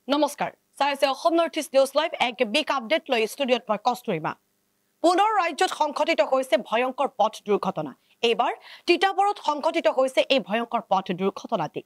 নমস্কাৰ চাইছে Assam north east news live এক বিগ আপডেট লৈ ষ্টুডিঅ'ত মই কষ্টুৰিমা পুনৰ ৰাজ্যত সংঘটিত হৈছে ভয়ংকৰ পথ দুৰ্ঘটনা এইবাৰ তিতাবৰত সংঘটিত হৈছে এই ভয়ংকৰ পথ দুৰ্ঘটনাটি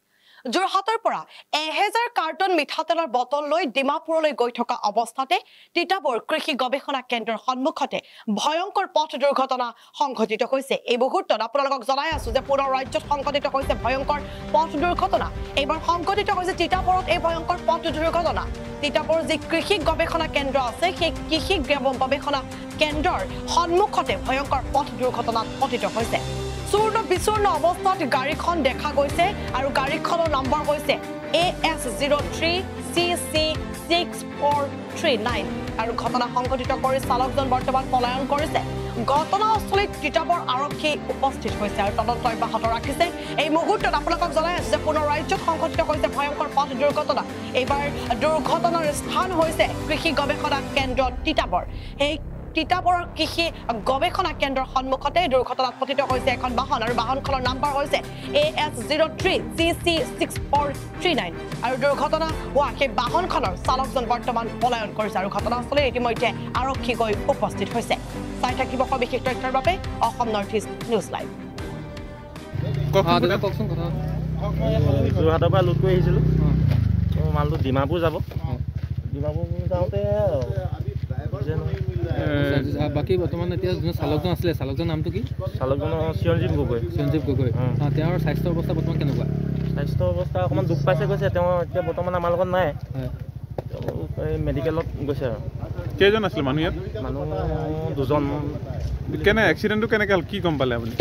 যোৰহাটৰ পৰা 1000 কাৰ্টন মিঠাতেলৰ বটল লৈ ডিমাপুৰলৈ গৈ থকা অৱস্থাতে তিতাবৰ কৃষি গৱেষণা কেন্দ্ৰৰ সন্মুখতে ভয়ংকৰ পথ দুৰ্ঘটনা সংঘটিত হৈছে এই মুহূৰ্তত আপোনালোকক জনাই আছো যে পুনৰ ৰাজ্যত সংঘটিত হৈছে ভয়ংকৰ পথ দুৰ্ঘটনা এইবাৰ সংঘটিত হৈছে তিতাবৰত এই ভয়ংকৰ পথ দুৰ্ঘটনা তিতাবৰ যি কৃষি গৱেষণা কেন্দ্ৰ আছে সেই কৃষি গৱেষণা কেন্দ্ৰৰ সন্মুখতে ভয়ংকৰ পথ দুৰ্ঘটনাত পতিত হৈছে চূৰ্ণ বিচূৰ্ণ অৱস্থাত গাড়ীখন দেখা গৈছে আৰু গাড়ীখনৰ নম্বৰ হৈছে AS03CC6439 আৰু ঘটনা সংঘটিত কৰি চালকজন বৰ্তমান পলায়ন কৰিছে ঘটনাস্থলীত তিতাবৰ আৰক্ষী উপস্থিত হৈছে আৰু তদন্ত অব্যাহত ৰাখিছে এই মুহূৰ্তত আপোনালোকক জনাই আছো যে পুনৰ ৰাজ্যত সংঘটিত হৈছে ভয়ংকৰ পথ দুৰ্ঘটনা এইবাৰ দুৰ্ঘটনাৰ স্থান হৈছে কৃষি গৱেষণা কেন্দ্ৰ তিতাবৰ এই তিতাবৰৰ কৃষি গৱেষণা কেন্দ্ৰৰ সন্মুখতে দুৰ্ঘটনাত পতিত হৈছে এখন বাহন আৰু বাহনখনৰ নম্বৰ হৈছে AS03CC6439 আৰু দুৰ্ঘটনা হোৱা সেই বাহনখনৰ চালকজন বৰ্তমান পলায়ন কৰিছে আৰু ঘটনাস্থলীত ইতিমধ্যে আৰক্ষী গৈ উপস্থিত হৈছে চাই থাকিব সবিশেষ তথ্যৰ বাবে Assam north east news live যোৰহাটৰ পৰা লোড কৰি আহিছিলোঁ মালটো ডিমাপুৰ যাব ডিমাপুৰ যাওঁতে বাকী বৰ্তমান এতিয়া চালকজন আছিলে চালকজনৰ নামটো কি চালকজনৰ চিৰঞ্জীৱ গগৈ তেওঁৰ স্বাস্থ্য অৱস্থা বৰ্তমান কেনেকুৱা স্বাস্থ্য অৱস্থা অকণমান দুখ পাইছে কৈছে তেওঁ এতিয়া বৰ্তমান আমাৰ লগত নাই এই মেডিকেলত গৈছে আৰু কেইজন আছিলে মানুহ ইয়াত মানুহ দুজন কেনে এক্সিডেণ্টটো কেনেকৈ হ'ল কি গম পালে আপুনি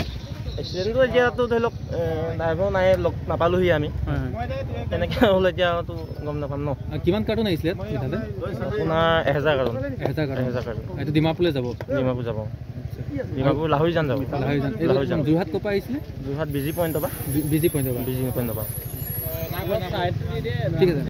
এক্সিডেণ্টটো এতিয়াতো ধৰি লওক ড্ৰাইভাৰ নাই লগ নাপালোহি আমি কেনেকৈ হ'ল এতিয়াতো গম নাপাম ন কিমান কাৰ্টন আহিছিলে আপোনাৰ 1000 কাৰ্টন এইটো ডিমাপুৰলৈ যাব ডিমাপুৰ লাহৰীজান যাব যোৰহাট ক'ৰ পৰা আহিছিলে যোৰহাট বিজি পইণ্টৰ পৰা বিজি পইণ্টৰ পৰা ঠিক আছে।